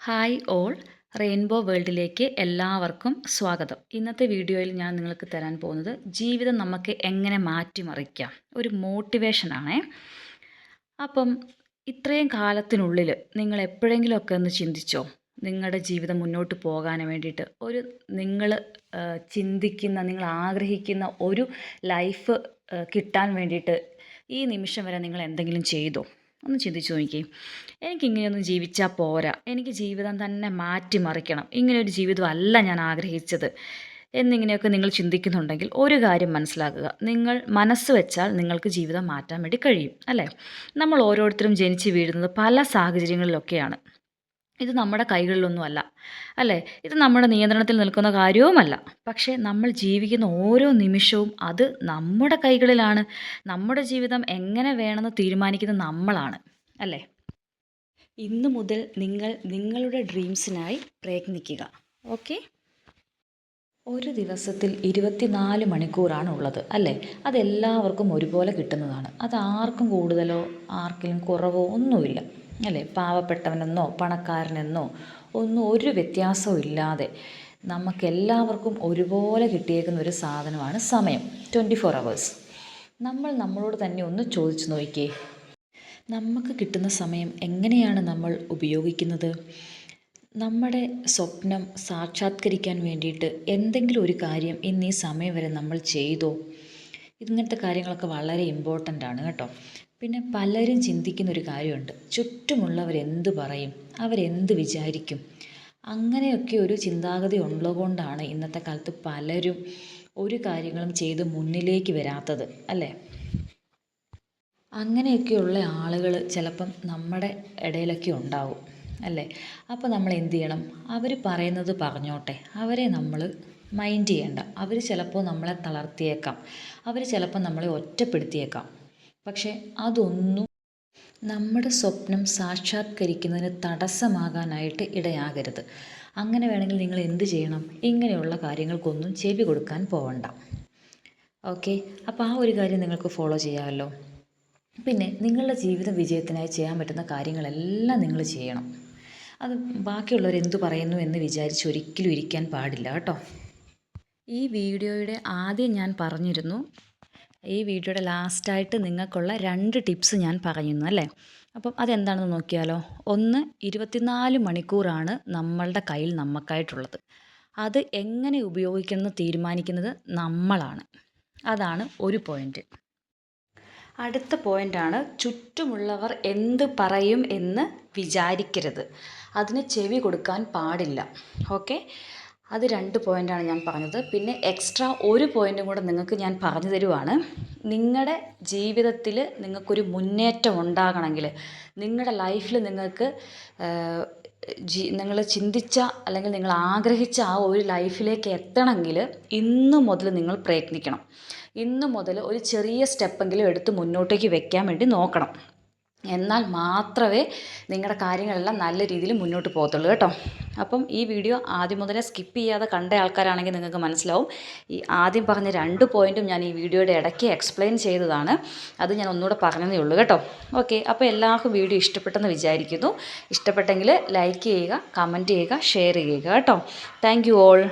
Hi all, rainbow വേൾഡിലേക്ക് എല്ലാവർക്കും സ്വാഗതം. ഇന്നത്തെ വീഡിയോയിൽ ഞാൻ നിങ്ങൾക്ക് തരാൻ പോകുന്നത് ജീവിതം നമുക്ക് എങ്ങനെ മാറ്റിമറിക്കാം, ഒരു മോട്ടിവേഷനാണേ. അപ്പം ഇത്രയും കാലത്തിനുള്ളിൽ നിങ്ങൾ എപ്പോഴെങ്കിലുമൊക്കെ ഒന്ന് ചിന്തിച്ചോ, നിങ്ങളുടെ ജീവിതം മുന്നോട്ട് പോകാൻ വേണ്ടിയിട്ട് നിങ്ങൾ ചിന്തിക്കുന്ന, നിങ്ങൾ ആഗ്രഹിക്കുന്ന ഒരു ലൈഫ് കിട്ടാൻ വേണ്ടിയിട്ട് ഈ നിമിഷം വരെ നിങ്ങൾ എന്തെങ്കിലും ചെയ്തോ? ഒന്ന് ചിന്തിച്ചു നോക്കിയേ. എനിക്കിങ്ങനെയൊന്നും ജീവിച്ചാൽ പോരാ, എനിക്ക് ജീവിതം തന്നെ മാറ്റിമറിക്കണം, ഇങ്ങനെയൊരു ജീവിതമല്ല ഞാൻ ആഗ്രഹിച്ചത് എന്നിങ്ങനെയൊക്കെ നിങ്ങൾ ചിന്തിക്കുന്നുണ്ടെങ്കിൽ ഒരു കാര്യം മനസ്സിലാക്കുക, നിങ്ങൾ മനസ്സ് വെച്ചാൽ നിങ്ങൾക്ക് ജീവിതം മാറ്റാൻ വേണ്ടി കഴിയും, അല്ലേ? നമ്മൾ ഓരോരുത്തരും ജനിച്ച് വീഴുന്നത് പല സാഹചര്യങ്ങളിലൊക്കെയാണ്. ഇത് നമ്മുടെ കൈകളിലൊന്നുമല്ല, അല്ലേ? ഇത് നമ്മുടെ നിയന്ത്രണത്തിൽ നിൽക്കുന്ന കാര്യവുമല്ല. പക്ഷേ നമ്മൾ ജീവിക്കുന്ന ഓരോ നിമിഷവും അത് നമ്മുടെ കൈകളിലാണ്. നമ്മുടെ ജീവിതം എങ്ങനെ വേണമെന്ന് തീരുമാനിക്കുന്നത് നമ്മളാണ്, അല്ലേ? ഇന്നു മുതൽ നിങ്ങൾ നിങ്ങളുടെ ഡ്രീംസിനായി പ്രയത്നിക്കുക. ഓക്കെ? ഒരു ദിവസത്തിൽ 24 മണിക്കൂറാണ് ഉള്ളത്, അല്ലേ? അതെല്ലാവർക്കും ഒരുപോലെ കിട്ടുന്നതാണ്. അത് ആർക്കും കൂടുതലോ ആർക്കും കുറവോ ഒന്നുമില്ല, അല്ലേ? പാവപ്പെട്ടവനെന്നോ പണക്കാരനെന്നോ ഒന്നും ഒരു വ്യത്യാസവും ഇല്ലാതെ നമുക്കെല്ലാവർക്കും ഒരുപോലെ കിട്ടിയേക്കുന്ന ഒരു സാധനമാണ് സമയം. 24 അവേഴ്സ്. നമ്മൾ നമ്മളോട് തന്നെ ഒന്ന് ചോദിച്ചു നോക്കിയേ, നമുക്ക് കിട്ടുന്ന സമയം എങ്ങനെയാണ് നമ്മൾ ഉപയോഗിക്കുന്നത്? നമ്മുടെ സ്വപ്നം സാക്ഷാത്കരിക്കാൻ വേണ്ടിയിട്ട് എന്തെങ്കിലും ഒരു കാര്യം ഇന്ന് ഈ സമയം വരെ നമ്മൾ ചെയ്തോ? ഇങ്ങനത്തെ കാര്യങ്ങളൊക്കെ വളരെ ഇമ്പോർട്ടൻ്റ് ആണ് കേട്ടോ. പിന്നെ പലരും ചിന്തിക്കുന്നൊരു കാര്യമുണ്ട്, ചുറ്റുമുള്ളവരെന്ത് പറയും, അവരെന്ത് വിചാരിക്കും? അങ്ങനെയൊക്കെ ഒരു ചിന്താഗതി ഉള്ളതുകൊണ്ടാണ് ഇന്നത്തെ കാലത്ത് പലരും ഒരു കാര്യങ്ങളും ചെയ്ത് മുന്നിലേക്ക് വരാത്തത്, അല്ലേ? അങ്ങനെയൊക്കെയുള്ള ആളുകൾ ചിലപ്പം നമ്മുടെ ഇടയിലൊക്കെ ഉണ്ടാവും, അല്ലേ? അപ്പോൾ നമ്മൾ എന്ത് ചെയ്യണം? അവർ പറയുന്നത് പറഞ്ഞോട്ടെ, അവരെ നമ്മൾ മൈൻഡ് ചെയ്യേണ്ട. അവർ ചിലപ്പോൾ നമ്മളെ തളർത്തിയേക്കാം, അവർ ചിലപ്പോൾ നമ്മളെ ഒറ്റപ്പെടുത്തിയേക്കാം. പക്ഷേ അതൊന്നും നമ്മുടെ സ്വപ്നം സാക്ഷാത്കരിക്കുന്നതിന് തടസ്സമാകാനായിട്ട് ഇടയാകരുത്. അങ്ങനെ വേണമെങ്കിൽ നിങ്ങൾ എന്ത് ചെയ്യണം? ഇങ്ങനെയുള്ള കാര്യങ്ങൾക്കൊന്നും ചെവി കൊടുക്കാൻ പോവണ്ട. ഓക്കെ? അപ്പോൾ ആ ഒരു കാര്യം നിങ്ങൾക്ക് ഫോളോ ചെയ്യാമല്ലോ. പിന്നെ നിങ്ങളുടെ ജീവിത വിജയത്തിനായി ചെയ്യാൻ പറ്റുന്ന കാര്യങ്ങളെല്ലാം നിങ്ങൾ ചെയ്യണം. അത് ബാക്കിയുള്ളവർ എന്തു പറയുന്നു എന്ന് വിചാരിച്ച് ഒരിക്കലും ഇരിക്കാൻ പാടില്ല കേട്ടോ. ഈ വീഡിയോയുടെ ആദ്യം ഞാൻ പറഞ്ഞിരുന്നു, ഈ വീഡിയോയുടെ ലാസ്റ്റായിട്ട് നിങ്ങൾക്കുള്ള 2 ടിപ്സ് ഞാൻ പറയുന്നു, അല്ലേ? അപ്പം അതെന്താണെന്ന് നോക്കിയാലോ. ഒന്ന്, 24 മണിക്കൂറാണ് നമ്മളുടെ കയ്യിൽ നമുക്കായിട്ടുള്ളത്. അത് എങ്ങനെ ഉപയോഗിക്കണമെന്ന് തീരുമാനിക്കുന്നത് നമ്മളാണ്. അതാണ് ഒരു പോയിൻ്റ്. അടുത്ത പോയിൻ്റാണ്, ചുറ്റുമുള്ളവർ എന്ത് പറയും എന്ന് വിചാരിക്കരുത്, അതിന് ചെവി കൊടുക്കാൻ പാടില്ല. ഓക്കെ? അത് 2 പോയിൻ്റാണ് ഞാൻ പറഞ്ഞത്. പിന്നെ എക്സ്ട്രാ ഒരു പോയിൻ്റും കൂടെ നിങ്ങൾക്ക് ഞാൻ പറഞ്ഞു തരുവാണ്. നിങ്ങളുടെ ജീവിതത്തിൽ നിങ്ങൾക്കൊരു മുന്നേറ്റം ഉണ്ടാകണമെങ്കിൽ, നിങ്ങളുടെ ലൈഫിൽ നിങ്ങൾക്ക് നിങ്ങൾ ചിന്തിച്ച അല്ലെങ്കിൽ നിങ്ങൾ ആഗ്രഹിച്ച ആ ഒരു ലൈഫിലേക്ക് എത്തണമെങ്കിൽ ഇന്നു മുതൽ നിങ്ങൾ പ്രയത്നിക്കണം. ഇന്നു മുതൽ ഒരു ചെറിയ സ്റ്റെപ്പെങ്കിലും എടുത്ത് മുന്നോട്ടേക്ക് വെക്കാൻ വേണ്ടി നോക്കണം. എന്നാൽ മാത്രമേ നിങ്ങളുടെ കാര്യങ്ങളെല്ലാം നല്ല രീതിയിൽ മുന്നോട്ട് പോകത്തുള്ളൂ കേട്ടോ. അപ്പം ഈ വീഡിയോ ആദ്യം മുതലേ സ്കിപ്പ് ചെയ്യാതെ കണ്ട ആൾക്കാരാണെങ്കിൽ നിങ്ങൾക്ക് മനസ്സിലാവും. ഈ ആദ്യം പറഞ്ഞ 2 പോയിൻറ്റും ഞാൻ ഈ വീഡിയോയുടെ ഇടയ്ക്ക് എക്സ്പ്ലെയിൻ ചെയ്തതാണ്. അത് ഞാൻ ഒന്നുകൂടെ പറഞ്ഞതേ ഉള്ളൂ കേട്ടോ. ഓക്കെ? അപ്പോൾ എല്ലാവർക്കും വീഡിയോ ഇഷ്ടപ്പെട്ടെന്ന് വിചാരിക്കുന്നു. ഇഷ്ടപ്പെട്ടെങ്കിൽ ലൈക്ക് ചെയ്യുക, കമൻറ്റ് ചെയ്യുക, ഷെയർ ചെയ്യുക കേട്ടോ. Thank you all.